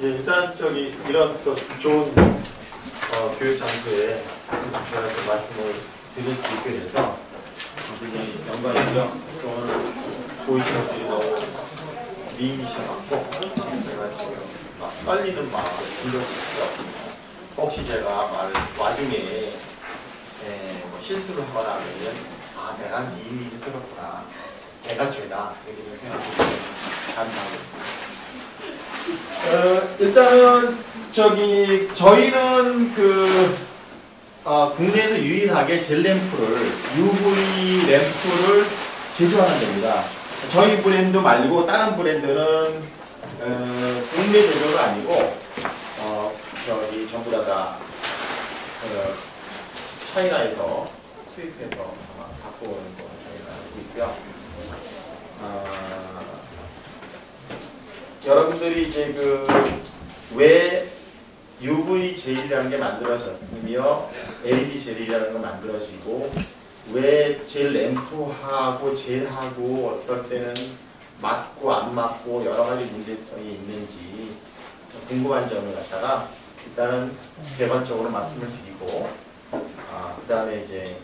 예, 일단 이런 또 좋은 교육 장소에 제가 좀 말씀을 드릴 수 있게 돼서 굉장히 영광이고요. 또 오늘 보이시는 분들이 너무 미인이셔갖고 제가 지금 막 떨리는 마음을 빌려줄 수가 없습니다. 혹시 제가 와중에 뭐 실수를 하거나 하면 내가 미인스럽구나, 내가 죄다 이렇게 생각하시면 감사하겠습니다. 일단은 저희는 국내에서 유일하게 젤 램프를 UV 램프를 제조하는 데입니다. 저희 브랜드 말고 다른 브랜드는 국내 제조가 아니고 전부 다 차이나에서 수입해서 갖고 오는 거 저희가 알고 있고요. 여러분들이 이제 왜 UV 젤이라는 게 만들어졌으며 LED 젤이라는 게 만들어지고 왜 젤 램프하고 젤하고 어떨 때는 맞고 안 맞고 여러 가지 문제점이 있는지 궁금한 점을 갖다가 일단은 개괄적으로 말씀을 드리고 그 다음에 이제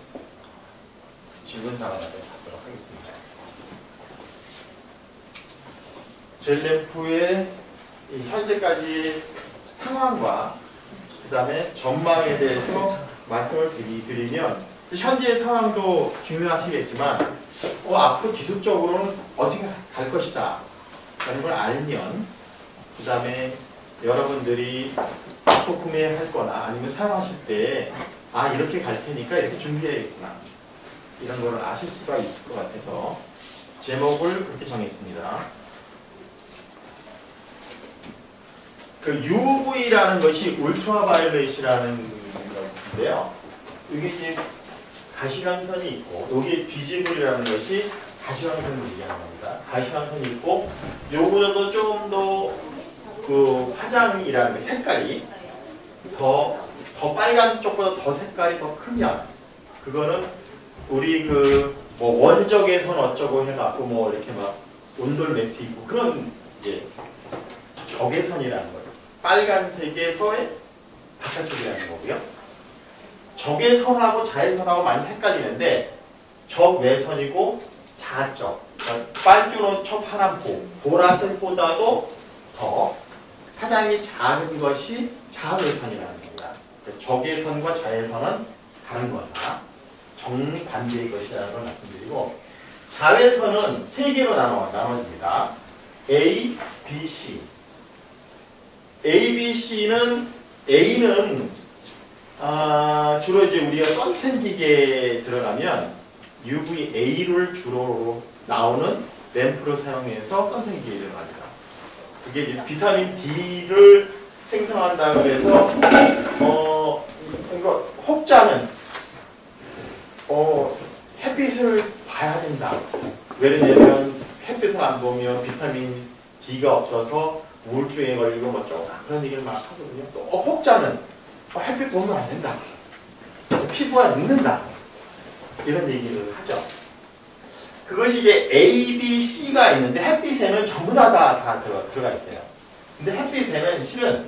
질문사항을 갖도록 하겠습니다. 젤 램프의 현재까지 상황과 그 다음에 전망에 대해서 말씀을 드리면 현재의 상황도 중요하시겠지만 앞으로 기술적으로는 어떻게 갈 것이다 라는 걸 알면 그 다음에 여러분들이 앞으로 구매할 거나 아니면 사용하실 때 이렇게 갈 테니까 이렇게 준비해야겠구나 이런 걸 아실 수가 있을 것 같아서 제목을 그렇게 정했습니다. UV라는 것이 울트라바이올렛이라는 것인데요. 이게 이제 가시광선이 있고, 여기 비지블이라는 것이 가시광선을 얘기하는 겁니다. 가시광선이 있고, 요거보다도 조금 더 화장이라는 색깔이 더 빨간 쪽보다 더 색깔이 더 크면, 그거는 우리 뭐 원적외선 어쩌고 해갖고 뭐 이렇게 막 온돌 매트 있고 그런 이제 적외선이라는 거예요. 빨간색에서의 바깥쪽이라는 거고요. 적외선하고 자외선하고 많이 헷갈리는데 적외선이고 자적, 빨주노초 파란보, 보라색보다도 더 파장이 작은 것이 자외선이라는 겁니다. 적외선과 자외선은 다른 거다. 정반대의 것이라는 걸 말씀드리고 자외선은 세 개로 나눠집니다. A, B, C. A, B, C는 A는 주로 이제 우리가 선텐 기계에 들어가면 UVA를 주로 나오는 램프를 사용해서 선텐 기계에 들어갑니다. 그게 이제 비타민 D를 생성한다 그래서 이거 혹자는 햇빛을 봐야 된다. 왜냐면 햇빛을 안 보면 비타민 D가 없어서 우울증에 걸리고 뭐죠 그런 얘기를 막 하거든요. 또 혹자는 햇빛 보면 안 된다. 피부가 늙는다. 이런 얘기를 하죠. 그것이 이제 A, B, C가 있는데 햇빛에는 전부 다 들어가 있어요. 근데 햇빛에는 실은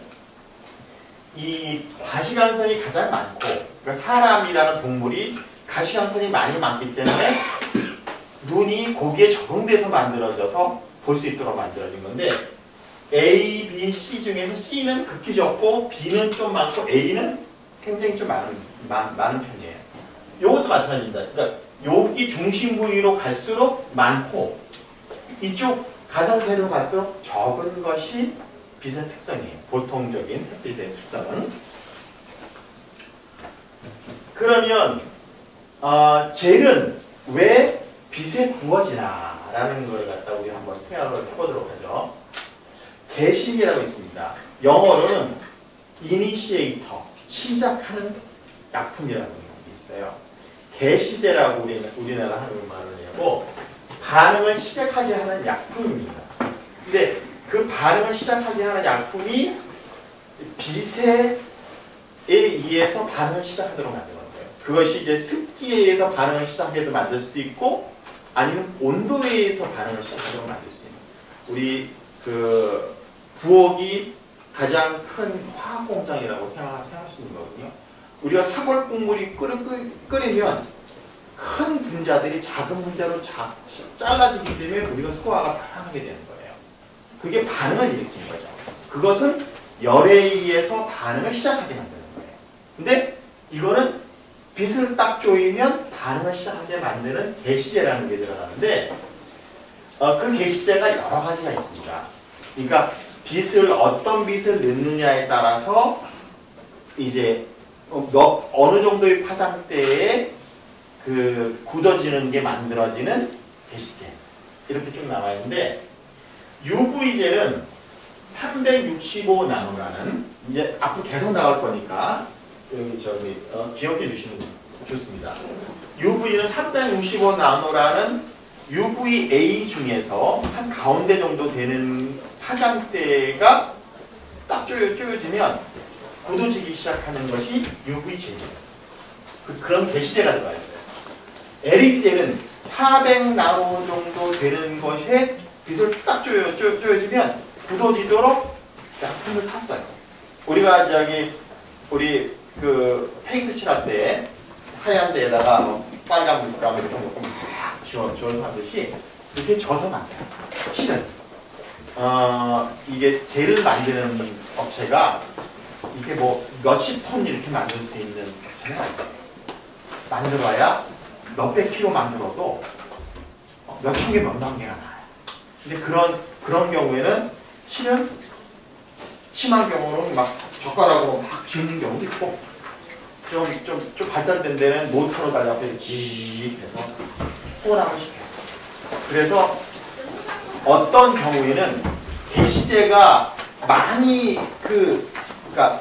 이 가시광선이 가장 많고 그러니까 사람이라는 동물이 가시광선이 많기 때문에 눈이 거기에 적응돼서 만들어져서 볼 수 있도록 만들어진 건데 A, B, C 중에서 C는 극히 적고 B는 좀 많고 A는 굉장히 좀 많은 편이에요. 이것도 마찬가지입니다. 그러니까 여기 중심 부위로 갈수록 많고 이쪽 가상세로 갈수록 적은 것이 빛의 특성이에요. 보통적인 햇빛의 특성은. 그러면 젤은 왜 빛에 구워지나 라는 걸 갖다 우리 한번 생각을 해보도록 하죠. 개식이라고 있습니다. 영어로는 이니시에이터, 시작하는 약품이라는 게 있어요. 개시제라고 우리나라 한국말을 하고 반응을 시작하게 하는 약품입니다. 근데 그 반응을 시작하게 하는 약품이 빛에 의해서 반응을 시작하도록 만드는 거예요. 그것이 이제 습기에 의해서 반응을 시작하게 만들 수도 있고 아니면 온도에 의해서 반응을 시작하도록 만들 수 있는 우리 부엌이 가장 큰 화학 공장이라고 생각할 수 있는 거거든요. 우리가 사골 국물이 끓이면 큰 분자들이 작은 분자로 잘라지기 때문에 우리가 소화가 편하게 되는 거예요. 그게 반응을 일으키는 거죠. 그것은 열에 의해서 반응을 시작하게 만드는 거예요. 근데 이거는 빛을 딱 조이면 반응을 시작하게 만드는 개시제라는 게 들어가는데 그 개시제가 여러 가지가 있습니다. 그러니까 어떤 빛을 넣느냐에 따라서 이제 어느 정도의 파장대에 그 굳어지는 게 만들어지는 개시제 이렇게 쭉 나와 있는데 UV제는 365나노라는 이제 앞으로 계속 나올 거니까 기억해 주시면 좋습니다. UV는 365나노라는 UVA 중에서 한 가운데 정도 되는 파장대가 딱 쪼여지면 굳어지기 시작하는 것이 UV제예요. 그런 개시제가 들어가 있어요. LED제는 400나노 정도 되는 것에 빛을 딱 쪼여지면 굳어지도록 약품을 탔어요. 우리가 우리 그 페인트 칠할 때 하얀 데에다가 빨간 물감을 이렇게 놓고 막 지워서 하듯이 그렇게 져서 만들어요. 실은 이게 젤을 만드는 업체가 이게 뭐 몇십 톤 이렇게 만들 수 있는 업체는 아니에요. 만들어야 몇백 킬로 만들어도 몇천 개, 몇만 개가 나요. 근데 그런 경우에는 실은 심한 경우는 막 젓가락으로 막 기우는 경우도 있고 좀 발달된 데는 모터로 달려서 지 해서 혼합을 시켜요. 그래서 어떤 경우에는 개시제가 많이 그러니까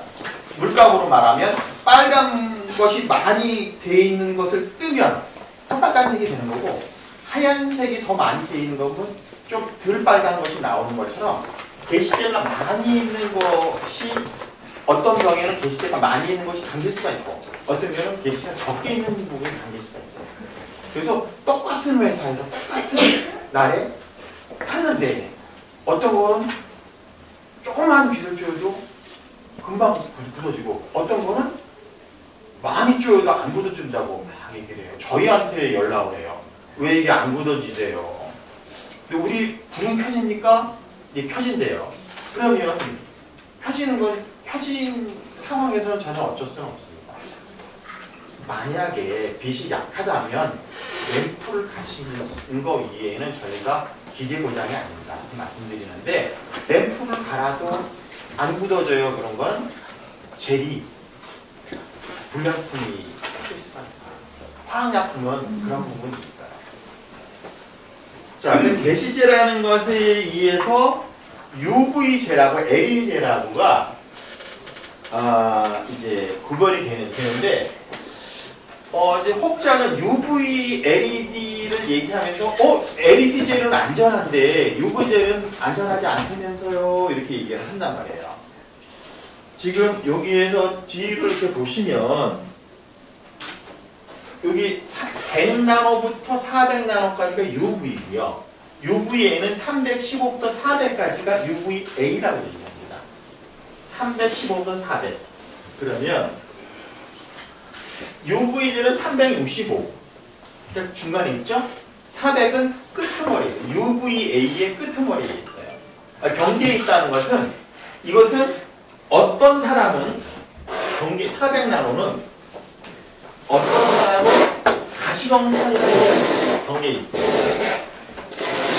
물감으로 말하면 빨간 것이 많이 돼 있는 것을 뜨면 빨간색이 되는 거고 하얀색이 더 많이 돼 있는 거는 좀 덜 빨간 것이 나오는 것처럼 개시제가 많이 있는 것이 어떤 경우에는 개시제가 많이 있는 것이 담길 수가 있고 어떤 경우에는 개시제가 적게 있는 부분이 담길 수가 있어요. 그래서 똑같은 회사에서 똑같은 날에 샀는데 어떤 거는 조그만 빛을 쪼여도 금방 굳어지고 어떤 거는 많이 쪼여도 안 굳어진다고 막 얘기를 해요. 저희한테 연락을 해요. 왜 이게 안 굳어지세요? 근데 우리 불은 켜집니까? 예, 켜진대요. 그러면 켜지는 건 켜진 상황에서는 전혀 어쩔 수는 없습니다. 만약에 빛이 약하다면 램프를 가시는 거 이외에는 저희가 기계 고장이 아닙니다. 이렇게 말씀드리는데 램프를 갈아도 안 굳어져요. 그런 건 젤이 불량품이 될 수가 있어요. 화학약품은 그런 부분이 있어요. 자, 그럼 개시제라는 것에 의해서 UV제라고 LED제라고가 이제 구별이 되는데 이제 혹자는 UV LED를 얘기하면서 LED제는 안전한데 UV제는 안전하지 않다면서요 이렇게 얘기를 한단 말이에요. 지금 여기에서 뒤를 이렇게 보시면 여기 100나노부터 400나노까지가 UV고요. UVA는 315부터 400까지가 UVA라고 얘기합니다. 315부터 400. 그러면 UV제는 365. 그러니까 중간에 있죠? 400은 끄트머리에 있어요. UVA의 끄트머리에 있어요. 경계에 있다는 것은 이것은 어떤 사람은 400나노는 어떤 사람은 가시광 사이로 경계에 있어요.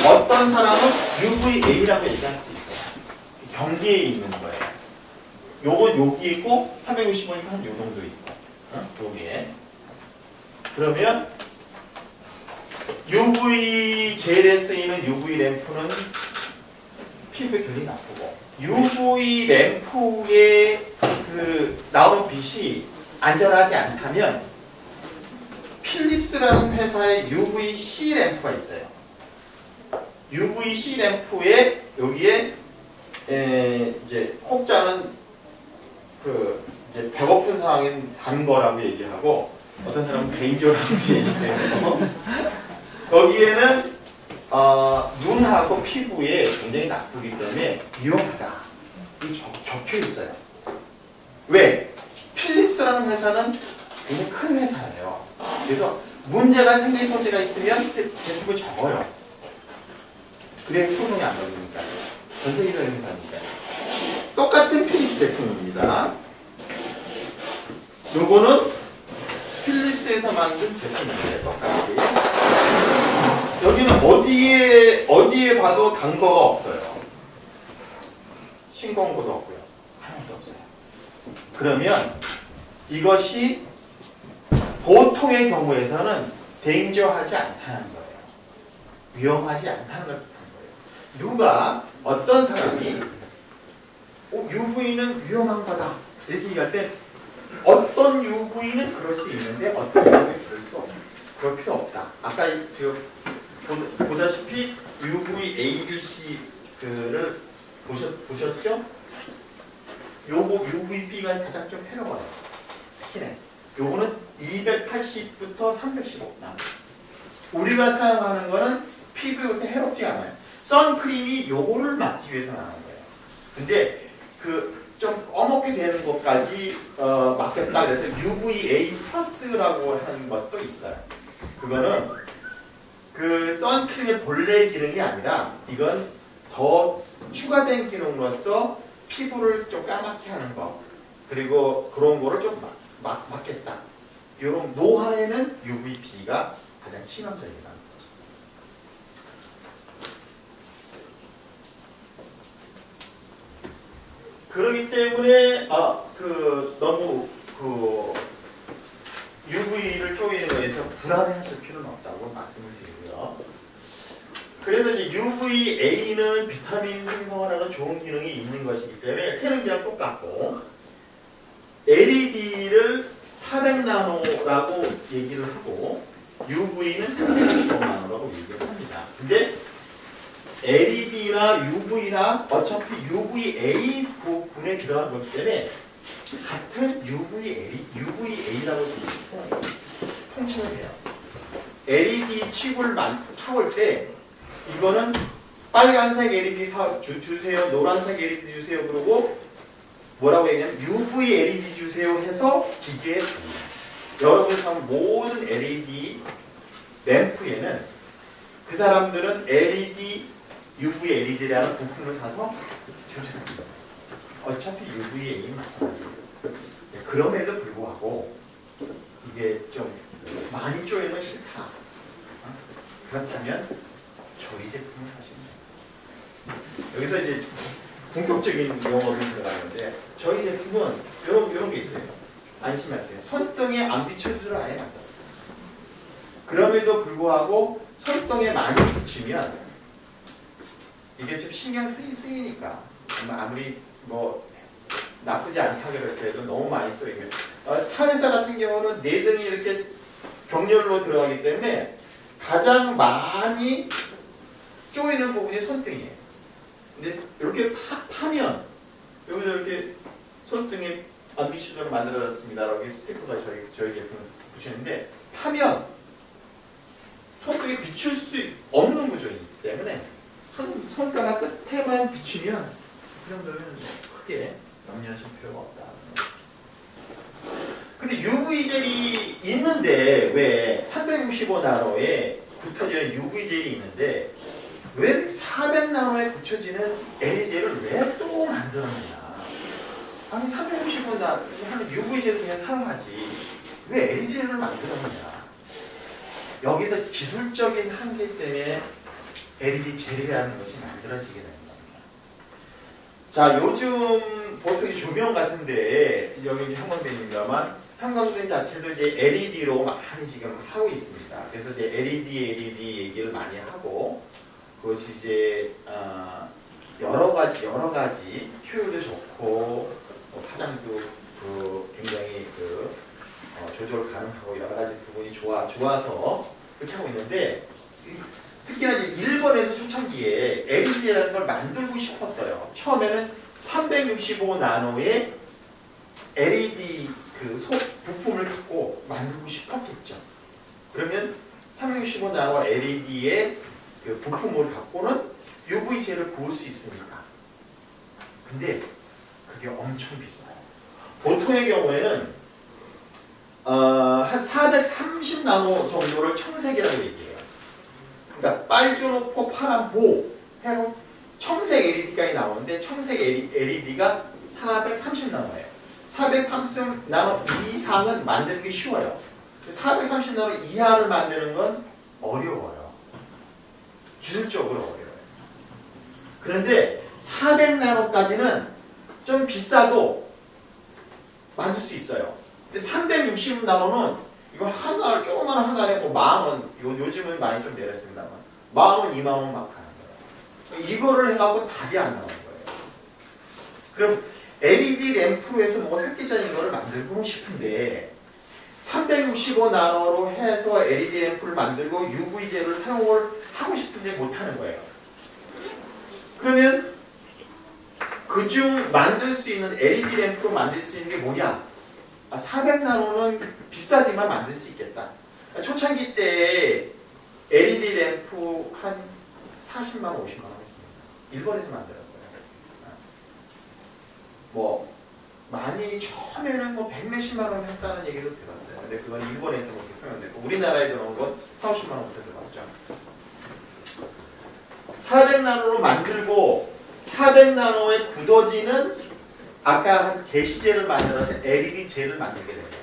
어떤 사람은 UVA라고 얘기할 수 있어요. 경계에 있는 거예요. 요건 여기 있고 365니까 한 요 정도 있고 여기에. 그러면 UV 젤에 쓰이는 UV 램프는 피부에 굉장히 나쁘고 UV 램프에 나오는 빛이 안전하지 않다면 필립스라는 회사의 UVC 램프가 있어요. UVC 램프에 여기에 이제 혹자는 이제 배고픈 상황인 단 거라고 얘기하고 어떤 사람은 데인저라고 얘기해요. 거기에는 눈하고 피부에 굉장히 나쁘기 때문에 위험하다. 적혀 있어요. 왜? 필립스라는 회사는 굉장히 큰 회사예요. 그래서 문제가 생길 소지가 있으면 제품을 적어요. 그래 소송이 안 걸리니까. 전 세계적인 회사입니다. 똑같은 필립스 제품입니다. 요거는 필립스에서 만든 제품인데 똑같이. 여기는 어디에 봐도 단거가 없어요. 신공고도 없고요. 하나도 없어요. 그러면 이것이 보통의 경우에서는 데인저하지 않다는 거예요. 위험하지 않다는 걸 뜻하는 거예요. 누가 어떤 사람이 UV는 위험한 거다 이렇게 얘기할 때 어떤 UV는 그럴 수 있는데 어떤 UV는 그럴 수 없다. 그럴 필요 없다. 아까 보다시피 UV A, B, C를 보셨죠? 요거 UVB가 가장 좀 해로워요. 스킨에. 요거는 280부터 315. 우리가 사용하는 거는 피부에 그렇게 해롭지 않아요. 선크림이 요거를 막기 위해서 나온 거예요. 근데 좀 어둡게 되는 것까지 막겠다 그래서 UVA 플러스라고 하는 것도 있어요. 그거는 그 선크림의 본래 기능이 아니라 이건 더 추가된 기능으로서 피부를 좀 까맣게 하는 거 그리고 그런 거를 좀 막겠다. 이런 노화에는 UVB가 가장 치명적이다. 그렇기 때문에 너무 UV를 쪼이는 거에서 불안해하실 필요는 없다고 말씀을 드리고요. 그래서 이제 UVA는 비타민 생성하는 좋은 기능이 있는 것이기 때문에 테르미랑 똑같고 LED를 400나노라고 얘기를 하고 UV는 365나노라고 얘기를 합니다. 근데 LED나 UV나 어차피 UVA 부분에 들어간 거기 때문에 같은 UVA라고 통칭을 해요. LED 칩을 사올 때 이거는 빨간색 LED 주세요, 노란색 LED 주세요 그러고 뭐라고 얘기하냐면 UV LED 주세요 해서 기계에 줍니다. 여러분이 사는 모든 LED 램프에는 그 사람들은 UV LED라는 부품을 사서 조절합니다. 어차피 UVA는 마찬가지예요. 그럼에도 불구하고 이게 좀 많이 쪼이면 싫다. 그렇다면 저희 제품을 하시면 돼요. 여기서 이제 본격적인 용어로 들어가는데 저희 제품은 이런 게 있어요. 안심하세요. 손등에 안 비춰주를 아예 만들었어요. 그럼에도 불구하고 손등에 많이 비추면 이게 좀 신경 쓰이니까 아무리 뭐 나쁘지 않다 그래도 너무 많이 쏘이면 탄회사 같은 경우는 내 등이 이렇게 병렬로 들어가기 때문에 가장 많이 쪼이는 부분이 손등이에요. 근데 이렇게 파면 여기서 이렇게 손등에 안 비추도록 만들어졌습니다. 여기 스티커가 저희 제품 붙이는데 파면 손등에 비출 수 없는 구조이기 때문에 손가락 끝에만 비추면 그 정도면 크게 염려하실 필요가 없다. 근데 UV 젤이 있는데 왜 365나노에 붙어지는 UV 젤이 있는데 왜 400나노에 붙여지는 LED 젤을 왜 또 만들었느냐? 아니 365나노 하는 UV 젤을 그냥 사용하지 왜 LED 젤을 만들었느냐? 여기서 기술적인 한계 때문에 LED 젤이라는 것이 만들어지게 되는 겁니다. 자, 요즘 보통 조명 같은데 여기 형광등입니다만 형광등 자체도 이제 LED로 많이 지금 하고 있습니다. 그래서 이제 LED 얘기를 많이 하고 그것이 이제 여러 가지 효율도 좋고 화장도 굉장히 조절 가능하고 여러 가지 부분이 좋아서 그렇게 하고 있는데. 특히나 이제 일본에서 초창기에 LED라는 걸 만들고 싶었어요. 처음에는 365나노의 LED 부품을 갖고 만들고 싶었겠죠. 그러면 365나노 LED의 그 부품을 갖고는 UV젤을 구울 수 있습니다. 근데 그게 엄청 비싸요. 보통의 경우에는 한 430나노 정도를 청색이라고 얘기해요. 그러니까 빨주노포, 파란, 보 해로 청색 LED까지 나오는데 청색 LED가 430나노예요. 430나노 이상은 만들기 쉬워요. 430나노 이하를 만드는 건 어려워요. 기술적으로 어려워요. 그런데 400나노까지는 좀 비싸도 만들 수 있어요. 근데 360나노는 이거 하나, 조그만 하나에 뭐 10,000원, 요즘은 많이 좀 내렸습니다만 10,000원, 20,000원 막 하는 거예요. 이거를 해갖고 답이 안 나오는 거예요. 그럼 LED 램프로 해서 뭐 획기적인 거를 만들고 싶은데 365나노로 해서 LED 램프를 만들고 UV제를 사용을 하고 싶은데 못하는 거예요. 그러면 그중 만들 수 있는 LED 램프로 만들 수 있는 게 뭐냐? 400나노는 비싸지만 만들 수 있겠다. 초창기 때 LED 램프 한 40만 원, 50만 원 했습니다. 일본에서 만들었어요. 뭐 많이 처음에는 뭐 100몇십만 원 했다는 얘기도 들었어요. 근데 그건 일본에서 그렇게 표현됐고 우리나라에 들어온 건 40, 50만 원부터 들어왔죠. 400나노로 만들고 400나노에 굳어지는 아까 한 게시제를 만들어서 LED제를 만들게 됩니다.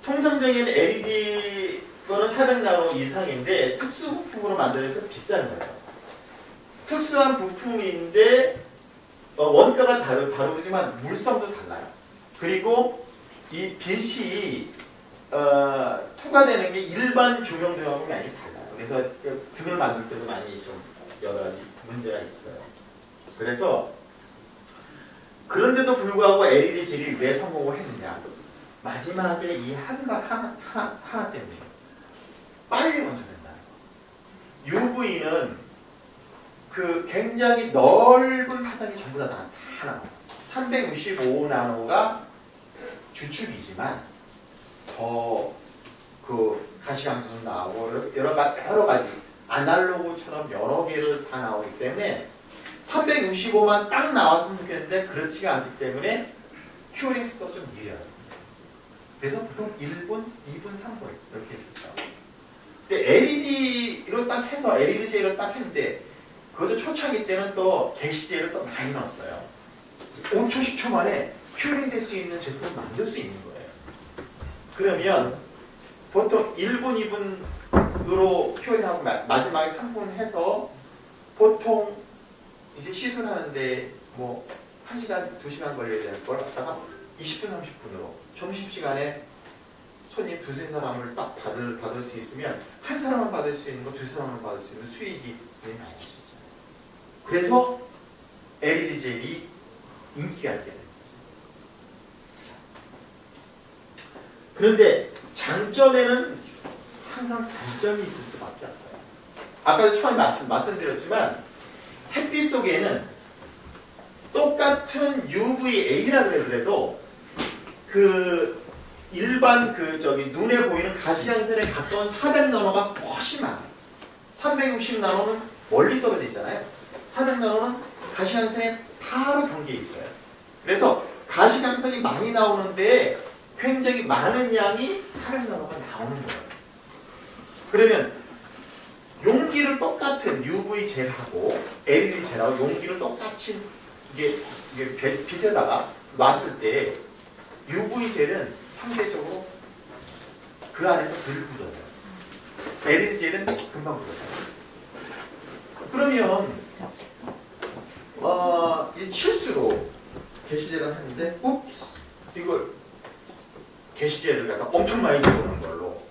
통상적인 LED 거는 400나노 이상인데 특수 부품으로 만들어서 비싼 거예요. 특수한 부품인데 원가가 다르지만 물성도 달라요. 그리고 이 빛이 투과되는 게 일반 조명등하고 많이 달라요. 그래서 등을 만들 때도 많이 좀 여러 가지 문제가 있어요. 그래서 그런데도 불구하고 LED 젤이 왜 성공을 했느냐? 마지막에 이 하나 때문에 빨리 완성된다는 거. UV는 그 굉장히 넓은 파장이 전부 다 나와요. 365나노가 주축이지만 더 그 가시광선도 나오고 여러 가지 아날로그처럼 여러 개를 다 나오기 때문에 365만 딱 나왔으면 좋겠는데 그렇지가 않기 때문에 큐어링 속도가 좀 느려요. 그래서 보통 1분, 2분, 3분 이렇게 했었죠. 근데 LED로 딱 해서 LED 제를 딱 했는데 그것도 초창기 때는 또 게시제를 또 많이 넣었어요. 5초, 10초 만에 큐어링 될 수 있는 제품을 만들 수 있는 거예요. 그러면 보통 1분, 2분으로 큐어링하고 마지막에 3분 해서 보통 이제 시술하는데 뭐 1시간, 2시간 걸려야 되는 걸 갖다가 20분, 30분으로 점심시간에 손님 두세 사람을 딱 받을 수 있으면 한 사람만 받을 수 있는 거 두 사람만 받을 수 있는 수익이 많이 날 수 있잖아요. 그래서 LED 젤이 인기가 있게 됩니다. 그런데 장점에는 항상 단점이 있을 수밖에 없어요. 아까도 처음에 말씀드렸지만 햇빛 속에는 똑같은 UVA라고 해도 그 일반 눈에 보이는 가시광선에 가까운 400나노가 훨씬 많아요. 360나노는 멀리 떨어져 있잖아요. 400나노는 가시광선에 바로 경계에 있어요. 그래서 가시광선이 많이 나오는데 굉장히 많은 양이 400나노가 나오는 거예요. 그러면 용기를 똑같은 UV 젤하고 LED 젤하고 용기를 똑같이 이게 빛에다가 놨을 때 UV 젤은 상대적으로 그 안에서 덜 굳어져요. LED 젤은 금방 굳어져요. 그러면 이 실수로 게시제를 했는데 이걸 게시제를 갖다 엄청 많이 집어넣는 걸로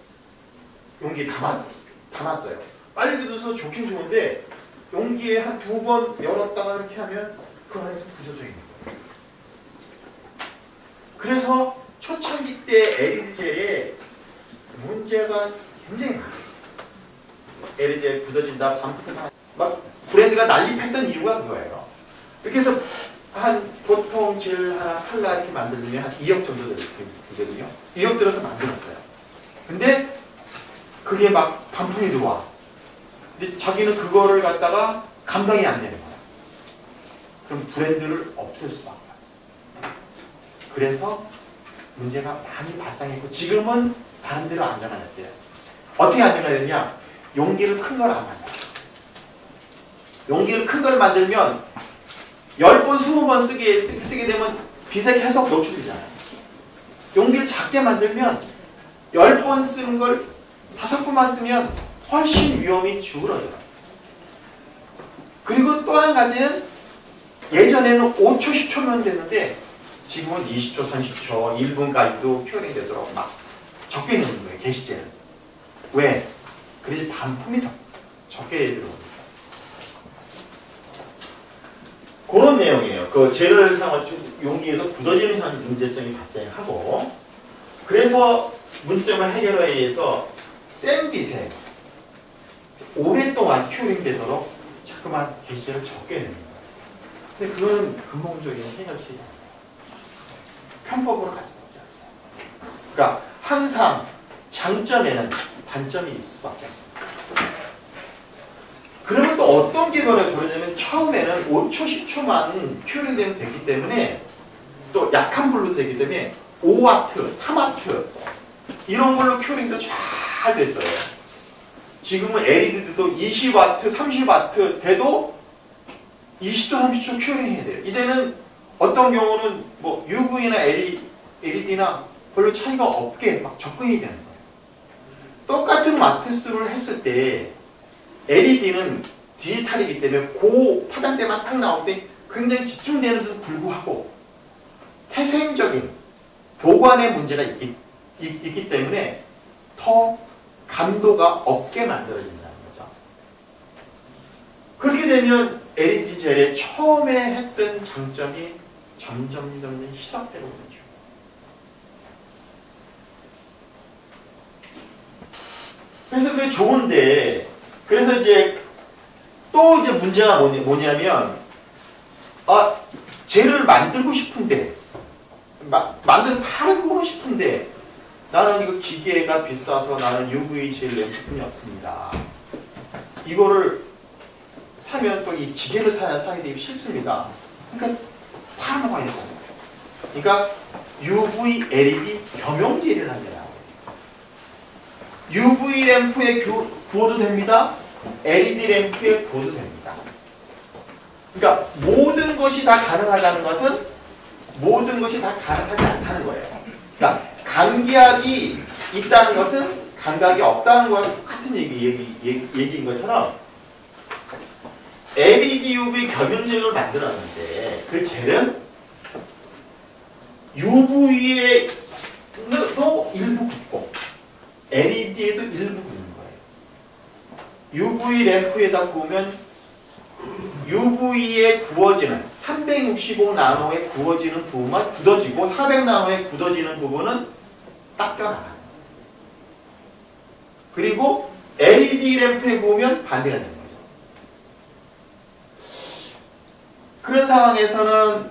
용기에 담았어요. 빨리 굳어서 좋긴 좋은데 용기에 한 2번 열었다가 이렇게 하면 그 안에서 굳어져 있는 거예요. 그래서 초창기 때 LED 젤에 문제가 굉장히 많았어요. LED 젤 굳어진다, 반품한다. 막 브랜드가 난립했던 이유가 그거예요. 이렇게 해서 보통 젤 하나 칼라 이렇게 만들면 한 2억 정도 되거든요. 2억 들어서 만들었어요. 근데 그게 막 반품이 들어와. 근데 자기는 그거를 갖다가 감당이 안 되는 거야. 그럼 브랜드를 없앨 수밖에 없어요. 그래서 문제가 많이 발생했고 지금은 다른 데로 안전화했어요. 어떻게 안전화되냐? 용기를 큰 걸 안 만들어요. 용기를 큰 걸 만들면 10번, 20번 쓰게 되면 빛에 계속 노출되잖아요. 용기를 작게 만들면 10번 쓰는 걸 5번만 쓰면 훨씬 위험이 줄어들어요. 그리고 또 한 가지는 예전에는 5초, 10초면 되는데 지금은 20초, 30초, 1분까지도 큐어링 되도록 막 적게 내는 거예요. 게시제는. 왜? 그래서 단품이 더 적게 들어옵니다. 그런 내용이에요. 그 재를 사용할 용기에서 굳어지는 현 문제성이 발생하고 그래서 문제점을 해결하기 위해서 센 빛에 오랫동안 큐어링 되도록 자꾸만 게시제를 적게 내는 거예요. 근데 그거는 근본적인 해결책이 아니에요. 편법으로 갈 수밖에 없어요. 그러니까 항상 장점에는 단점이 있을 수밖에 없어요. 그러면 또 어떤 게 벌어지냐면 처음에는 5초, 10초만 큐어링 되면 됐기 때문에 또 약한 불로 되기 때문에 5와트, 3와트 이런 걸로 큐어링도 잘 됐어요. 지금은 LED도 20와트, 30와트 돼도 20초, 30초 큐어링 해야 돼요. 이제는 어떤 경우는 뭐 UV나 LED나 별로 차이가 없게 막 접근이 되는 거예요. 똑같은 와트수를 했을 때 LED는 디지털이기 때문에 그 파장대만 딱 나올 때 굉장히 집중되는데도 불구하고 태생적인 보관의 문제가 있기 때문에 더 감도가 없게 만들어진다는 거죠. 그렇게 되면 LED 젤의 처음에 했던 장점이 점점 희석되고 있죠. 그래서 그게 좋은데 그래서 이제 또 이제 문제가 뭐냐면 젤을 만들고 싶은데 만들고 팔고 싶은데 나는 이거 기계가 비싸서 나는 UV 젤 램프뿐이 없습니다. 이거를 사면 또 이 기계를 사야 되기 싫습니다. 그러니까 팔아먹어야 되잖아요. 그러니까 UV LED 겸용젤을 합니다. UV 램프에 구워도 됩니다. LED 램프에 구워도 됩니다. 그러니까 모든 것이 다 가능하다는 것은 모든 것이 다 가능하지 않다는 거예요. 그러니까 감각이 있다는 것은 감각이 없다는 거와 똑같은 얘기인 것처럼 LED UV 겸용젤을 만들었는데 그 젤은 UV에도 일부 굳고 LED에도 일부 굳는 거예요. UV 램프에다 구우면 UV에 구워지는 365나노에 구워지는 부분만 굳어지고 400나노에 굳어지는 부분은 닦여나가요. 그리고 LED 램프에 구우면 반대가 되는 거죠. 그런 상황에서는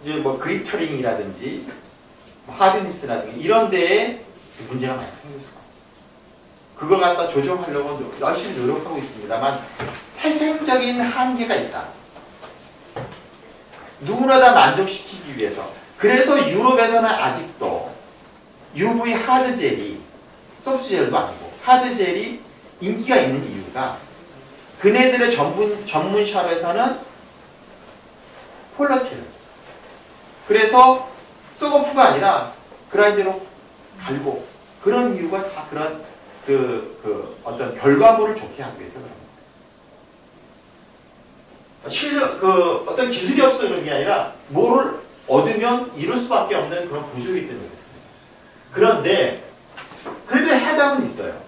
이제 뭐 그리터링이라든지 하드니스라든지 이런 데에 문제가 많이 생길 수가 있어요. 그걸 갖다 조정하려고 열심히 노력하고 있습니다만 태생적인 한계가 있다. 누구나 다 만족시키기 위해서. 그래서 유럽에서는 아직도 UV 하드젤이 소프트젤도 아니고 하드젤이 인기가 있는 이유가 그네들의 전문 샵에서는 퀄러티를 그래서 쏘거프가 아니라 그라인드로 갈고 그런 이유가 다 그런 어떤 결과물을 좋게 하기 위해서 그런 거예요. 어떤 기술이 없어 그런 게 아니라 뭐를 얻으면 이룰 수밖에 없는 그런 구조이기 때문에 그렇습니다. 그런데 그래도 해답은 있어요.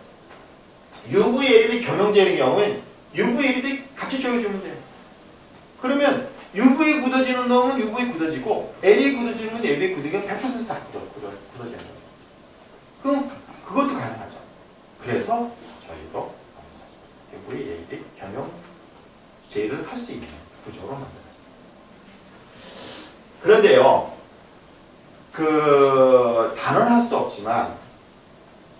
UV LED 겸용젤의 경우엔 UV LED 같이 조여주면 돼요. 그러면 UV에 굳어지는 놈은 UV에 굳어지고 LE에 굳어지는 건 LE에 굳어지면 100% 다 굳어지는 거예요. 그럼 그것도 가능하죠. 그래서 저희도 UV LED 겸용 젤을 할 수 있는 구조로 만들었습니다. 그런데요, 단언할 수 없지만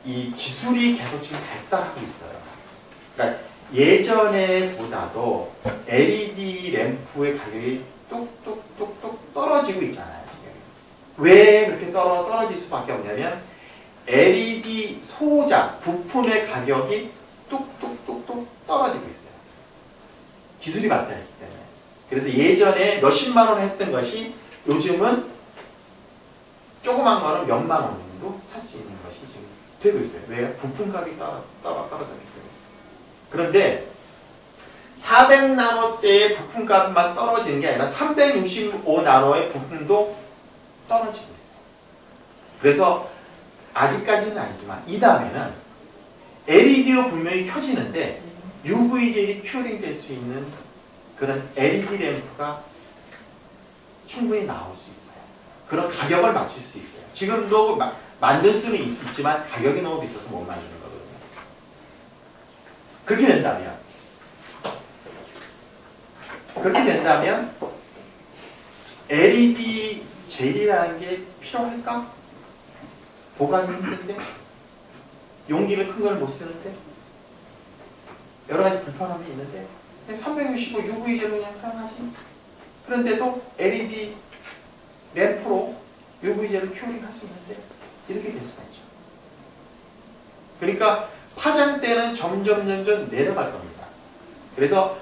이 기술이 계속 지금 발달하고 있어요. 그러니까 예전에 보다도 LED 램프의 가격이 뚝뚝뚝뚝 떨어지고 있잖아요. 지금. 왜 그렇게 떨어질 수밖에 없냐면 LED 소자 부품의 가격이 뚝뚝뚝뚝 떨어지고 있어요. 기술이 발달했기 때문에. 그래서 예전에 몇십만 원 했던 것이 요즘은 조그만 거는 몇만 원도 살 수 있는 것이 지금 되고 있어요. 왜요? 부품 가격이 떨어졌기 때문에. 그런데 400나노대의 부품값만 떨어지는 게 아니라 365나노의 부품도 떨어지고 있어요. 그래서 아직까지는 아니지만 이 다음에는 LED로 분명히 켜지는데 UV젤이 큐링 될 수 있는 그런 LED 램프가 충분히 나올 수 있어요. 그런 가격을 맞출 수 있어요. 지금도 만들 수는 있지만 가격이 너무 비싸서 못 만드는 거거든요. 그렇게 된다면 LED 젤이라는 게 필요할까? 보관이 힘든데? 용기를 큰 걸 못 쓰는데? 여러 가지 불편함이 있는데? 365 UV젤로 그냥 사용하지? 그런데도 LED 램프로 UV젤을 큐링 할 수 있는데 이렇게 될 수가 있죠. 그러니까 파장대는 점점 내려갈 겁니다. 그래서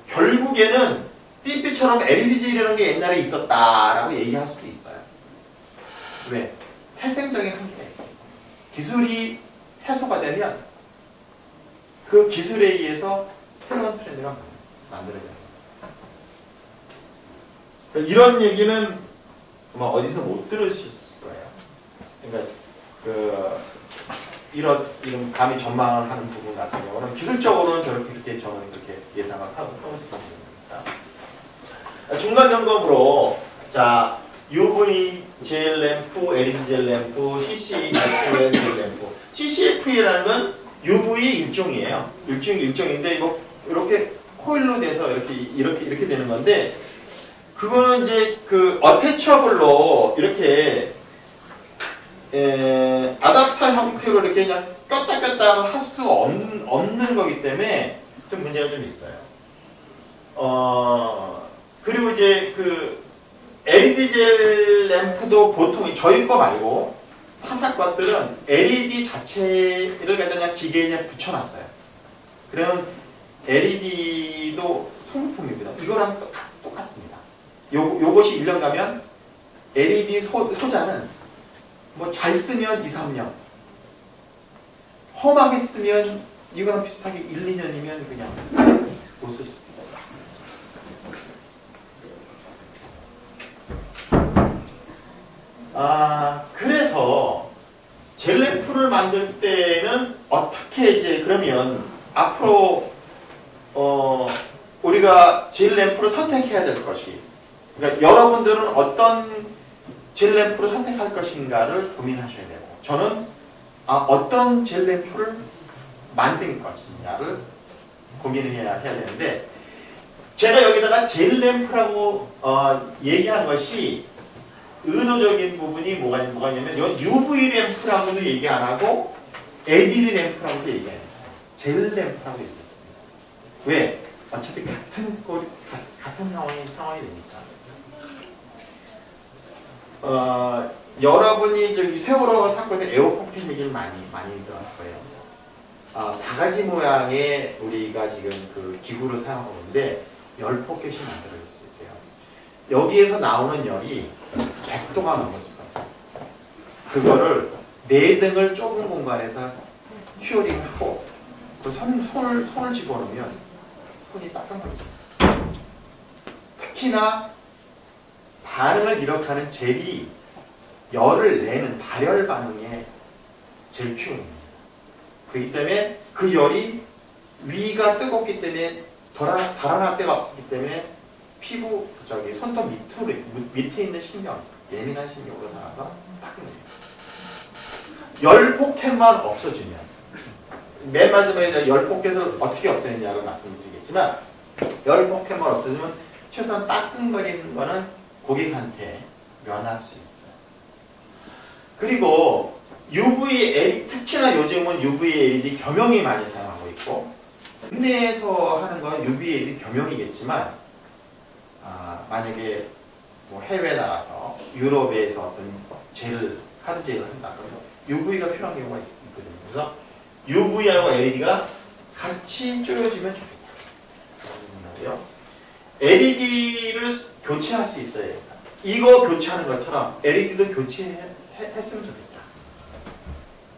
결국에는 삐삐처럼 LED젤이라는 게 옛날에 있었다라고 얘기할 수도 있어요. 왜? 태생적인 한계가 있어요. 기술이 해소가 되면 그 기술에 의해서 새로운 트렌드가 만들어져요. 이런 얘기는 아마 어디서 못 들으셨을 거예요. 그러니까 이런 감히 전망을 하는 부분 같은 경우는 기술적으로는 그렇게 저는 그렇게 예상을 하고 있습니다. 중간 점검으로 자 UV 젤 램프, LED 젤 램프, CCFE 젤 램프. CCFE라는 건 UV 일종이에요. 일종인데 이거 이렇게 코일로 돼서 이렇게 되는 건데. 그거는 이제 그 어태처블로 이렇게 아답터 형태로 이렇게 그냥 꼈다 할 수 없는 거기 때문에 좀 문제가 좀 있어요. 그리고 이제 그 LED 젤 램프도 보통 저희 거 말고 타사 것들은 LED 자체를 갖다 그냥 기계에 그냥 붙여놨어요. 그러면 LED도 소모품입니다. 이거랑 똑같습니다. 요것이 1년 가면 LED 소자는 뭐 잘 쓰면 2, 3년 험하게 쓰면 이거랑 비슷하게 1, 2년이면 그냥 못 쓸 수도 있어요. 그래서 젤 램프를 만들 때는 어떻게 이제 그러면 앞으로 우리가 젤 램프를 선택해야 될 것이 그러니까 여러분들은 어떤 젤 램프를 선택할 것인가를 고민하셔야 되고 저는 어떤 젤 램프를 만들 것이냐를 고민을 해야 되는데 제가 여기다가 젤 램프라고 얘기한 것이 의도적인 부분이 뭐가 있냐면 이건 UV 램프라고도 얘기 안 하고 LED 램프라고도 얘기 안 했어요. 젤 램프라고 얘기했습니다. 왜? 어차피 같은 상황이 되니까. 여러분이 저기 세월호 사건에 에어포켓 얘기를 많이 들었을 거예요. 바가지 모양의 우리가 지금 그 기구를 사용하고 있는데 열 포켓이 만들어질 수 있어요. 여기에서 나오는 열이 100도가 넘을 수가 있어요. 그거를 내 등을 좁은 공간에서 큐어링하고 그 손을 집어넣으면 손이 따끔해졌어요. 특히나 반응을 이룩하는 젤이 열을 내는 발열 반응에 제일 큐어링입니다. 그렇기 때문에 그 열이 위가 뜨겁기 때문에 달아날 데가 없었기 때문에 피부 손톱 밑에 있는 신경, 예민한 신경으로 나가서 따끔해요. 열 포켓만 없어지면 맨 마지막에 열 포켓을 어떻게 없애느냐고 말씀드리겠지만 열 포켓만 없어지면 최소한 따끔거리는 거는 고객한테 면할 수 있어요. 그리고 UV LED, 특히나 요즘은 UV LED 겸용이 많이 사용하고 있고 국내에서 하는 건 UV LED 겸용이겠지만 만약에 뭐 해외에 나가서 유럽에서 어떤 하드 제일을 한다 그러면 UV가 필요한 경우가 있거든요. 그래서 UV하고 LED가 같이 쪼여지면 좋겠다. LED를 교체할 수 있어야 된다. 이거 교체하는 것처럼 LED도 교체했으면 좋겠다.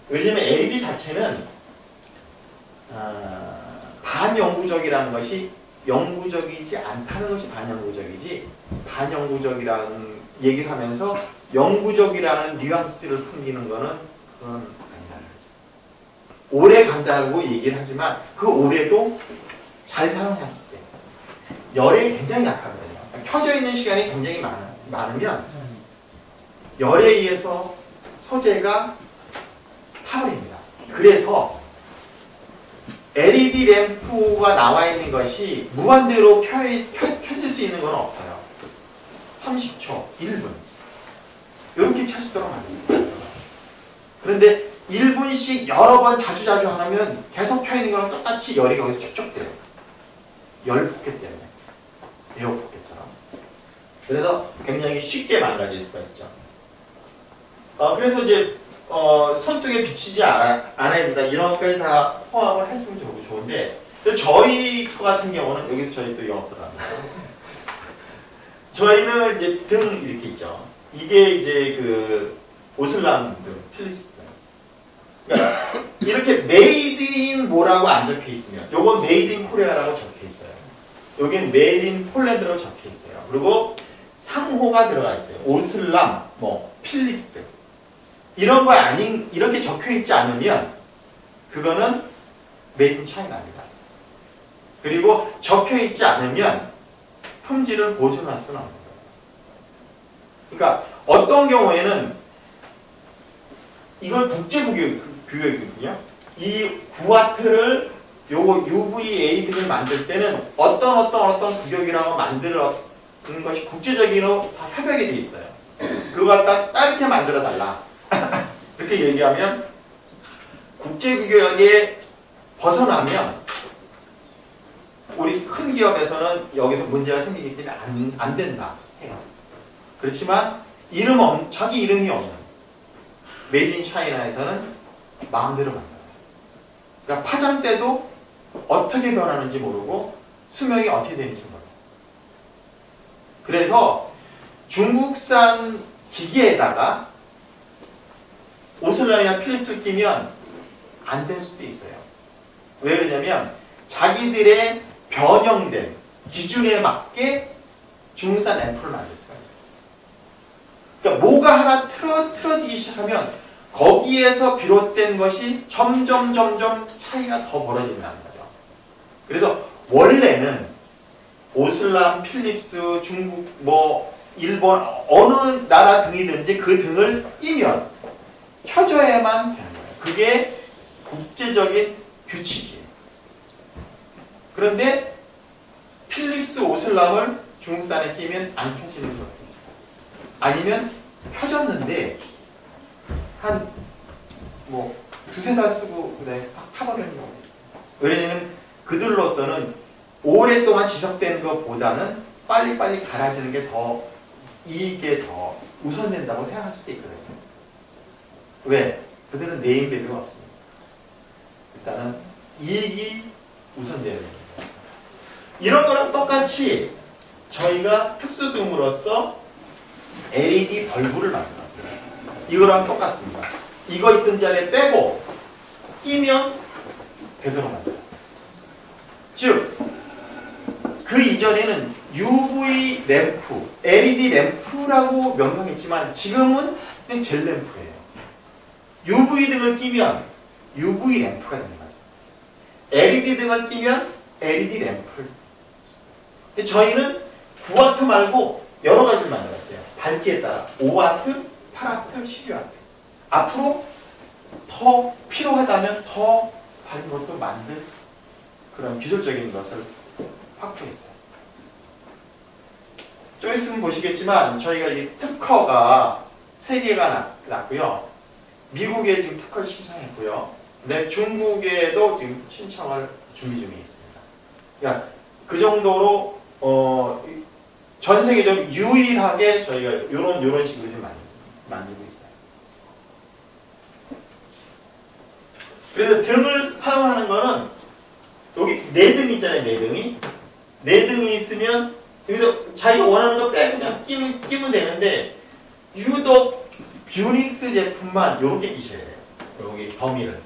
왜냐면 LED 자체는 반영구적이라는 것이 영구적이지 않다는 것이 반영구적이지, 반영구적이라는 얘기를 하면서 영구적이라는 뉘앙스를 풍기는 거는 그건 아니라는 거죠. 오래 간다고 얘기를 하지만 그 오래도 잘 사용했을 때 열에 굉장히 약하거든요. 켜져 있는 시간이 굉장히 많으면 열에 의해서 소재가 타버립니다. 그래서 LED 램프가 나와 있는 것이 무한대로 켜질 수 있는 건 없어요. 30초, 1분 이렇게 켜지도록 합니다. 그런데 1분씩 여러 번 자주 하면 계속 켜 있는 거랑 똑같이 열이 거기서 축적돼요. 열 포켓 때문에. 에어 포켓처럼. 그래서 굉장히 쉽게 망가질 수가 있죠. 그래서 이제 손등에 비치지 않아야 된다. 이런 것까지 다 포함을 했으면 좋은데, 저희 거 같은 경우는, 여기서 저희 또 영업 들어갑니다. 저희는 이제 등 이렇게 있죠. 이게 이제 그 오슬람 등, 필립스 등. 그러니까 이렇게 메이드 인 뭐라고 안 적혀 있으면, 요건 메이드 인 코리아라고 적혀 있어요. 여긴 메이드 인 폴란드라고 적혀 있어요. 그리고 상호가 들어가 있어요. 오슬람, 필립스. 이런 거 이렇게 적혀 있지 않으면 그거는 메이드 인 차이나입니다. 그리고 적혀 있지 않으면 품질을 보존할 수는 없는 거예요. 그러니까 어떤 경우에는 이건 국제규격이거든요. 이 9W를 요거 UVA들을 만들 때는 어떤 규격이라고 만드는 것이 국제적으로 다 협약이 돼 있어요. 그걸 따르게 만들어 달라. 이렇게 얘기하면 국제규격에 벗어나면 우리 큰 기업에서는 여기서 문제가 생기기 때문에 안 된다 해요. 그렇지만 자기 이름이 없는 메이드 인 차이나에서는 마음대로 만들어요. 그러니까 파장 때도 어떻게 변하는지 모르고 수명이 어떻게 되는지 모르고. 그래서 중국산 기계에다가 오슬람이나 필립스를 끼면 안 될 수도 있어요. 왜 그러냐면 자기들의 변형된 기준에 맞게 중국산 앰플을 만들 수가 있어요. 그러니까 뭐가 하나 틀어지기 시작하면 거기에서 비롯된 것이 점점 차이가 더 벌어진다는 거죠. 그래서 원래는 오슬람, 필립스, 중국, 일본 어느 나라 등이든지 그 등을 끼면 켜져야만 되는 거예요. 그게 국제적인 규칙이에요. 그런데 필립스, 오슬람을 중국산에 끼면 안 켜지는 것도 있어요. 아니면 켜졌는데 한 두세 달 쓰고 그다음에 팍 타버리는 경우가 있어요. 왜냐면 그들로서는 오랫동안 지속되는 것보다는 빨리빨리 갈아지는 게 이게 더 우선된다고 생각할 수도 있거든요. 왜? 그들은 네임밸류가 없습니다. 일단은 이익이 우선돼야 됩니다. 이런 거랑 똑같이 저희가 특수등으로서 LED 벌브를 만들었어요. 이거랑 똑같습니다. 이거 있던 자리에 빼고 끼면 되도록 만들었어요. 즉, 그 이전에는 UV 램프, LED 램프라고 명명했지만 지금은 그냥 젤 램프예요. UV 등을 끼면 UV 램프가 되는 거죠. LED 등을 끼면 LED 램프. 저희는 9W 말고 여러 가지를 만들었어요. 밝기에 따라 5W, 8W, 12W. 앞으로 더 필요하다면 더 밝은 것도 만들 그런 기술적인 것을 확보했어요. 좀 있으면 보시겠지만 저희가 이 특허가 3개가 났고요. 미국에 지금 특허를 신청했고요. 근데 중국에도 지금 신청을 준비 중에 있습니다. 그러니까 그 정도로 전 세계적으로 유일하게 저희가 요런 식으로 좀 만들고 있어요. 그래서 등을 사용하는 거는 여기 네 등 있잖아요. 네 등이 있으면 여기서 자기가 원하는 거 빼고 그냥 끼면 되는데 유독 뷰닉스 제품만 이렇게 끼셔야 돼요. 여기 범위를.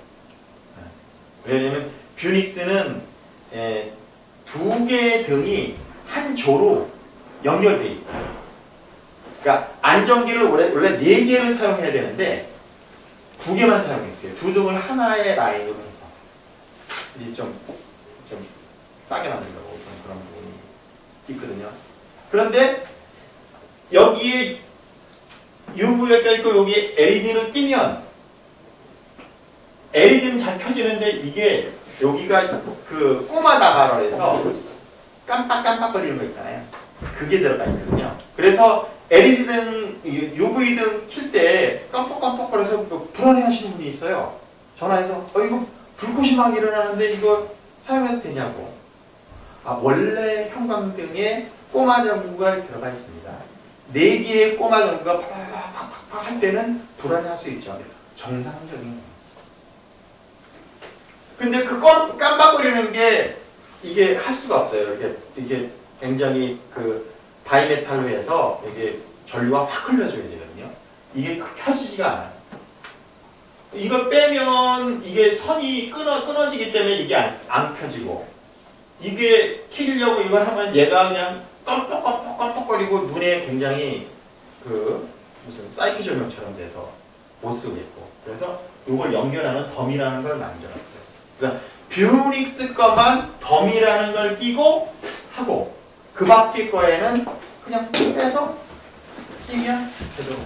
왜냐면 뷰닉스는 두 개의 등이 한 조로 연결되어 있어요. 그러니까 안전기를 원래 네 개를 사용해야 되는데 두 개만 사용했어요. 두 등을 하나의 라인으로 해서 이제 좀 싸게 만들려고 그런 부분이 있거든요. 그런데 여기에 UV가 있고 여기에 LED를 끼면 LED는 잘 켜지는데 이게 여기가 그 꼬마 다발을 해서 깜빡깜빡거리는 거 있잖아요. 그게 들어가 있거든요. 그래서 LED 등, UV 등 킬 때 깜빡깜빡거려서 불안해 하시는 분이 있어요. 전화해서 이거 불꽃이 막 일어나는데 이거 사용해도 되냐고. 원래 형광등에 꼬마 전구가 들어가 있습니다. 4개의 꼬마 전구가 팍팍팍 할 때는 불안해 할 수 있죠. 정상적인 거예요. 근데 그 깜빡거리는 게 이게 할 수가 없어요. 이게 굉장히 그 바이메탈로 해서 이게 전류가 확 흘려줘야 되거든요. 이게 켜지지가 않아요. 이걸 빼면 이게 선이 끊어지기 때문에 이게 안 켜지고 이게 켜려고 이걸 하면 얘가 그냥 깜빡깜빡깜빡거리고 눈에 굉장히 그 무슨 사이키 조명처럼 돼서 못 쓰고 있고 그래서 이걸 연결하는 덤이라는 걸 만들었어요. 그러니까 뷰닉스 것만 덤이라는 걸 끼고 하고 그 밖에 거에는 그냥 빼서 끼면 되도록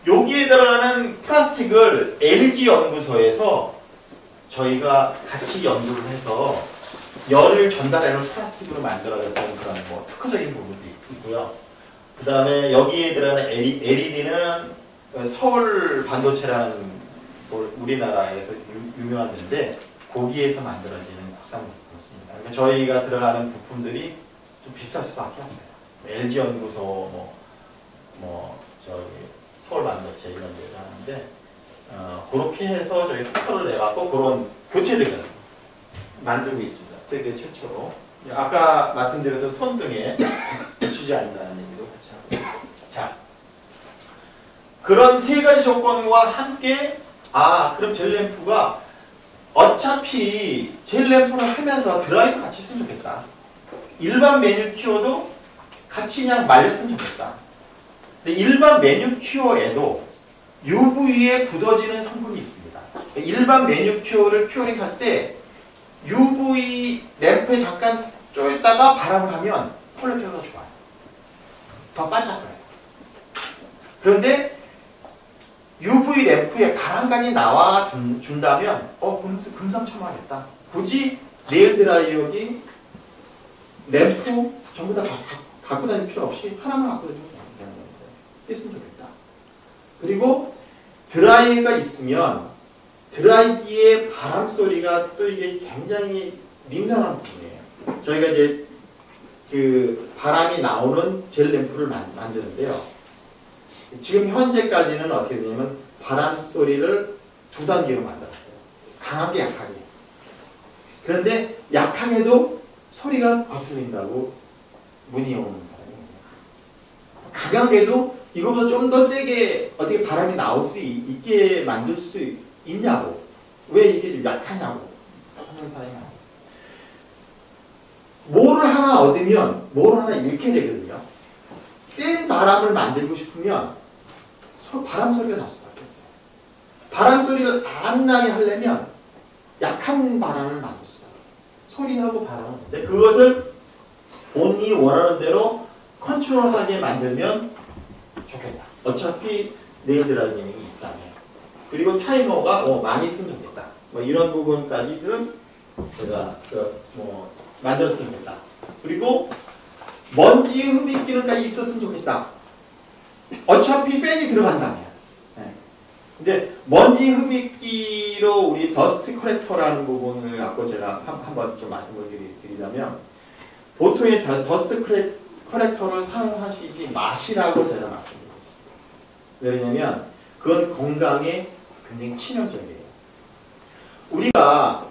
여기에 들어가는 플라스틱을 LG 연구소에서 저희가 같이 연구를 해서 열을 전달하는 플라스틱으로 만들어졌다는 그런 뭐 특허적인 부분도 있고요. 그 다음에 여기에 들어가는 LED는 서울 반도체라는 우리나라에서 유명한 데인데 거기에서 만들어지는 국산 부품입니다. 그러니까 저희가 들어가는 부품들이 좀 비쌀 수밖에 없어요. LG 연구소 저기 서울 반도체 이런 데서 하는데 그렇게 해서 저희 특허를 내갖고 그런 교체등을 만들고 있습니다. 세계 최초로. 아까 말씀드렸던 손등에 붙이지 않는다는 얘기도 같이 하고. 자, 그런 세 가지 조건과 함께 그럼 젤램프가 어차피 젤램프를 하면서 드라이도 같이 했으면 좋겠다. 일반 매니큐어도 같이 그냥 말렸으면 좋겠다. 근데 일반 매니큐어에도 UV에 굳어지는 성분이 있습니다. 일반 매니큐어를 큐어링 할 때 UV 램프에 잠깐 쪼였다가 바람을 하면 퀄리티가 더 좋아요. 더 반짝거려요. 그런데 UV 램프에 바람까지 나와 준다면 금상첨화하겠다. 굳이 네일 드라이어기 램프 전부 다 갖고 다닐 필요 없이 하나만 갖고 다니면 했으면 좋겠다. 그리고 드라이기가 있으면 드라이기의 바람 소리가 또 이게 굉장히 민감한 부분이에요. 저희가 이제 그 바람이 나오는 젤 램프를 만드는데요. 지금 현재까지는 어떻게 되냐면 바람 소리를 2단계로 만들었어요. 강하게 약하게. 그런데 약하게도 소리가 거슬린다고 문의 오는 사람이 강하게도 이거보다 좀 더 세게 어떻게 바람이 나올 수 있게 만들 수 있냐고. 왜 이게 약하냐고 하는 사람이 많아요. 뭐를 하나 얻으면 뭐를 하나 잃게 되거든요. 센 바람을 만들고 싶으면 바람 소리가 날 수밖에 없어요. 바람 소리를 안 나게 하려면 약한 바람을 만들 수가 없어요. 소리하고 바람은. 근데 그것을 본인이 원하는 대로 컨트롤하게 만들면 좋겠다. 어차피 네일 드라이닝이 있다면. 그리고 타이머가 많이 있으면 좋겠다. 이런 부분까지는 제가 만들었으면 좋겠다. 그리고 먼지 흡입 기능까지 있었으면 좋겠다. 어차피 팬이 들어간다면. 근데 먼지 흡입기로 우리 더스트 커렉터라는 부분을 갖고 제가 한번 좀 말씀을 드리자면 보통의 더스트 커렉터를 사용하시지 마시라고 제가 말씀드리겠습니다. 왜냐면 그건 건강에 굉장히 치명적이에요. 우리가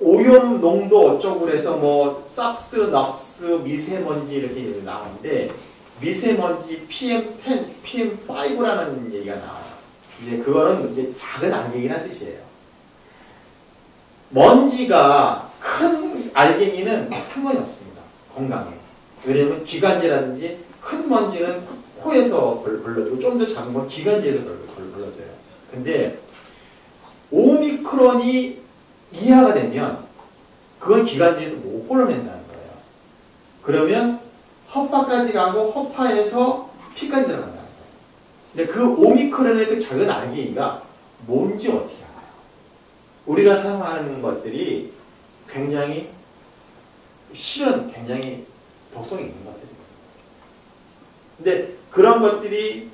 오염 농도 어쩌고 그래서 뭐 삭스, 넉스, 미세먼지 이렇게 나오는데 미세먼지 PM10, PM5라는 얘기가 나와요. 이제 그거는 이제 작은 알갱이라는 뜻이에요. 먼지가 큰 알갱이는 상관이 없습니다. 건강에. 왜냐면 기관지라든지 큰 먼지는 코에서 걸러지고 좀 더 작은 건 기관지에서 걸러져요. 근데 오미크론이 이하가 되면 그건 기관지에서 못 걸러낸다는 거예요. 그러면 허파까지 가고 허파에서 피까지 들어간다는 거예요. 근데 그 오미크론의 그 작은 알갱이가 뭔지 어떻게 알아요? 우리가 사용하는 것들이 굉장히 실은 굉장히 독성이 있는 것들이거든요. 근데 그런 것들이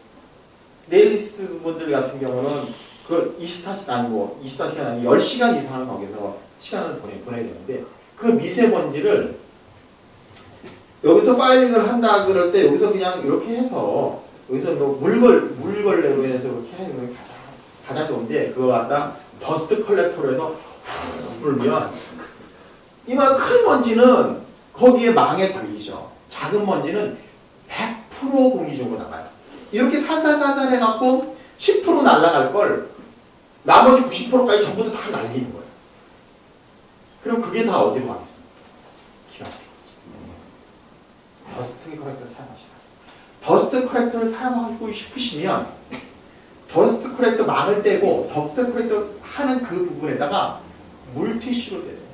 네일리스트 분들 같은 경우는 그걸 24시간 아니고 10시간 이상을 거기서 시간을 보내야 되는데 그 미세먼지를 여기서 파일링을 한다 그럴 때 여기서 그냥 이렇게 해서 여기서 뭐 물걸레로 해서 이렇게 하는 게 가장 좋은데 그거 갖다 더스트 컬렉터로 해서 불면 이만 큰 먼지는 거기에 망에 걸리죠. 작은 먼지는 100% 공기 중으로 나가요. 이렇게 살살살살 해갖고 10% 날아갈 걸 나머지 90%까지 전부 다 날리는 거예요. 그럼 그게 다 어디로 가겠습니까? 기가 막히죠. 더스트 커렉터 사용하시라. 더스트 커렉터를 사용하고 싶으시면 더스트 커렉터 망을 떼고 더스트 커렉터 하는 그 부분에다가 물티슈로 대세요.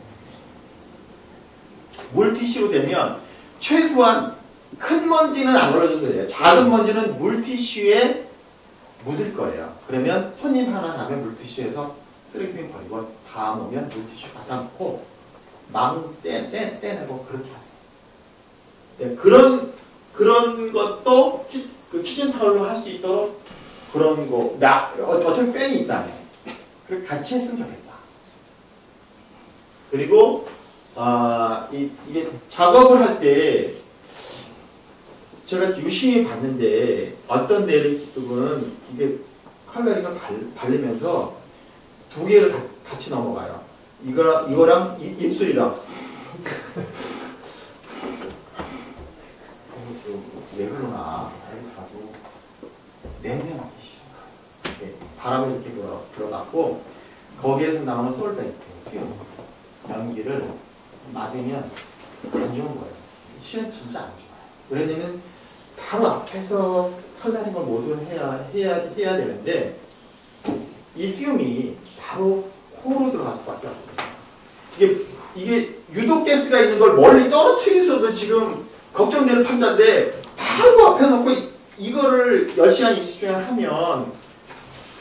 물티슈로 대면 최소한 큰 먼지는 안 걸러줘도 돼요. 작은 먼지는 물티슈에 묻을 거예요. 그러면 손님 하나 가면 물티슈에서 쓰레기통 버리고 다음 오면 물티슈 갖다 놓고 망 떼내고 그렇게 하세요. 네, 그런 것도 키친타올로 할 수 있도록 그런 거 어차피 팬이 있다며 그렇게 같이 했으면 좋겠다. 그리고 이게 작업을 할 때 제가 유심히 봤는데 어떤 네일리스트분은 이게 컬러링을 바르면서 두 개가 같이 넘어가요. 이거랑 입술이랑 왜 그러나 자주 냄새 맡기 싫어. 네, 바람을 이렇게 불어갖고 거기에서 나오는 솔벤트, 연기를 맞으면 안 좋은 거예요. 실은 진짜 안 좋아요. 왜냐면 바로 앞에서 컬러링을 모두 해야 되는데 이 퓨움이 바로 코로 들어갈 수밖에 없거든요. 이게 유독 가스가 있는 걸 멀리 떨어뜨리서도 지금 걱정되는 판자인데 바로 앞에 놓고 이거를 10시간, 20시간 하면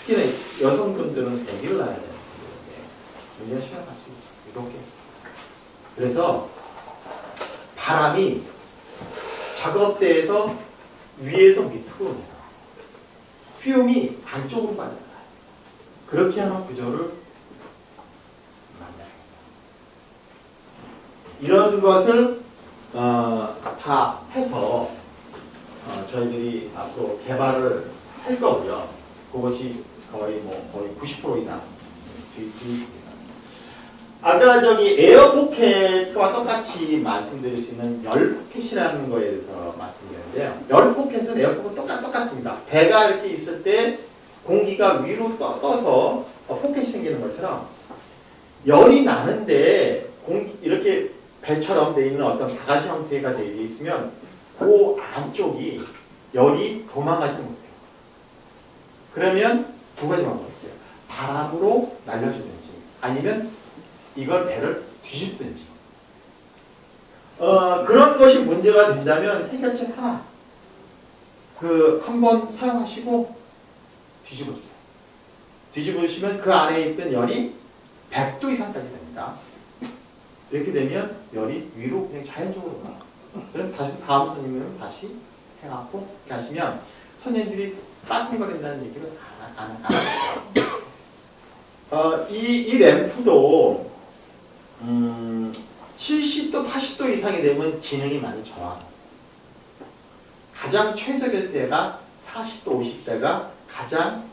특히나 여성분들은 아기를 낳아야 되는데 굉장히 시간 갈 수 있어요. 유독 가스. 그래서 바람이 작업대에서 위에서 밑으로 옵니다. 퓨움이 안쪽으로 빠져나가요. 그렇게 하는 구조를 만들어야 합니다. 이런 것을 다 해서 저희들이 앞으로 개발을 할 거고요. 그것이 거의 90% 이상 되어 있습니다. 아까 저기 에어 포켓과 똑같이 말씀드릴 수 있는 열 포켓이라는 거에 대해서 말씀드렸는데요. 열 포켓은 에어 포켓 똑같습니다. 배가 이렇게 있을 때 공기가 위로 떠서 포켓이 생기는 것처럼 열이 나는데 이렇게 배처럼 되어 있는 어떤 바가지 형태가 되어 있으면 그 안쪽이 열이 도망가지 못해요. 그러면 두 가지 방법이 있어요. 바람으로 날려주든지 아니면 이걸 배를 뒤집든지 그런 것이 문제가 된다면 해결책 하나 한번 사용하시고 뒤집어 주세요. 뒤집어 주시면 그 안에 있던 열이 100도 이상까지 됩니다. 이렇게 되면 열이 위로 그냥 자연적으로 가요. 그럼 다시 다음 손님은 다시 해갖고 이렇게 하시면 손님들이 따끔거린다는 얘기를 안 하죠. 이 램프도 70도, 80도 이상이 되면 기능이 많이 저하. 가장 최적일 때가 40도, 50대가 가장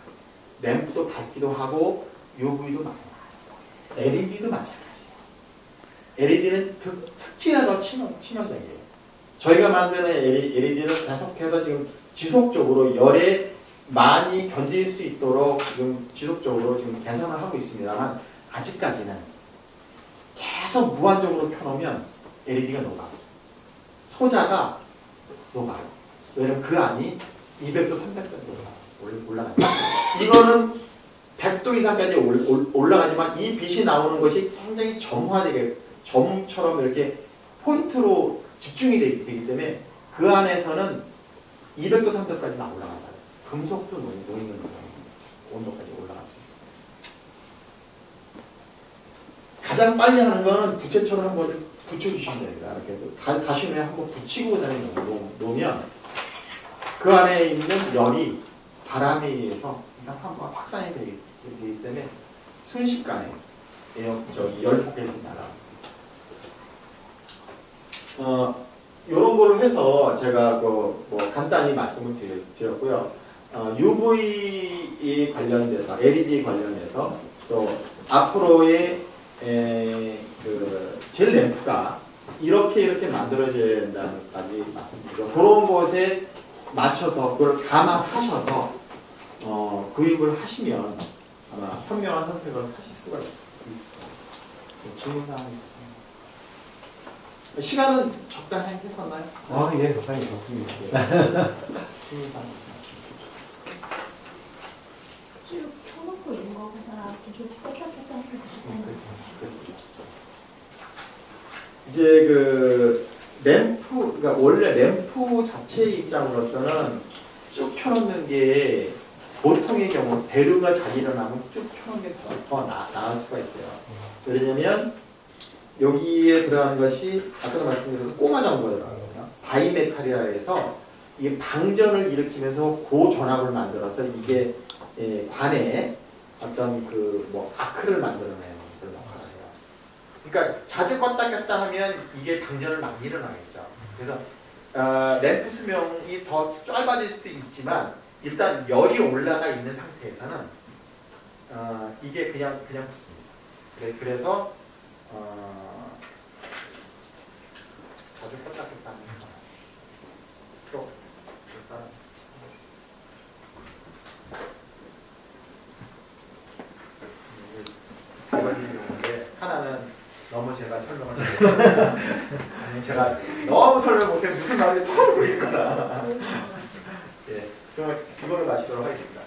램프도 밝기도 하고 UV도 많이 나요. LED도 마찬가지예요. LED는 특히나 더 치명적이에요. 저희가 만드는 LED는 계속해서 지금 지속적으로 열에 많이 견딜 수 있도록 지금 지속적으로 지금 개선을 하고 있습니다만 아직까지는 계속 무한적으로 켜놓으면 LED가 녹아요. 소자가 녹아요. 왜냐면 그 안이 200도, 300도까지 올라가요. 이거는 100도 이상까지 올라가지만 이 빛이 나오는 것이 굉장히 점화되게 점처럼 이렇게 포인트로 집중이 되기 때문에 그 안에서는 200도, 300도까지는 올라가요. 금속도 녹이는 온도까지 올라갈 수 있습니다. 가장 빨리 하는 거는 부채처럼 한번 붙여주시면 됩니다. 이렇게 다시마 한번 붙이고 그다음에 놓으면 그 안에 있는 열이 바람에 의해서 한번 확산이 되기 때문에 순식간에 열 폭격이 나갑니다. 이런 걸로 해서 제가 뭐 간단히 말씀을 드렸고요. UV 관련돼서 LED 관련해서 또 앞으로의 젤 램프가 이렇게 만들어져야 된다는까지 말씀드리고 그런 것에 맞춰서 그걸 감안하셔서 구입을 하시면 아마 현명한 선택을 하실 수가 있습니다. 질문 사항이 있습니다. 시간은 적당히 했었나요? 예, 적당히 좋습니다. 질문 사항. 쭉 켜놓고 있는 거보다 계속 뺏겼다 하는 게 그렇습니다. 이제 그 램프, 그러니까 원래 램프 자체의 입장으로서는 쭉 켜놓는 게 보통의 경우 대류가 잘 일어나면 쭉 켜놓는 게 더 나을 수가 있어요. 왜냐면 여기에 들어가는 것이 아까도 말씀드린 꼬마 전구가 들어가거든요. 바이메탈이라 해서 이게 방전을 일으키면서 고전압을 만들어서 이게 관에 어떤 아크를 만들어내는 그런 역할을 해요. 그러니까 자주 껐다 켰다 하면 이게 방전을 많이 일어나겠죠. 그래서 램프 수명이 더 짧아질 수도 있지만 일단 열이 올라가 있는 상태에서는 이게 그냥 붙습니다. 그래서 자주 껐다 켰다 하는 거 일단 두 가지 경우인데 하나는 너무 제가 설명을 잘못했다. 아니 제가 너무 설명 못해 무슨 말인지 처음 보일 거다. 예, 그럼 그거를 마치도록 하겠습니다.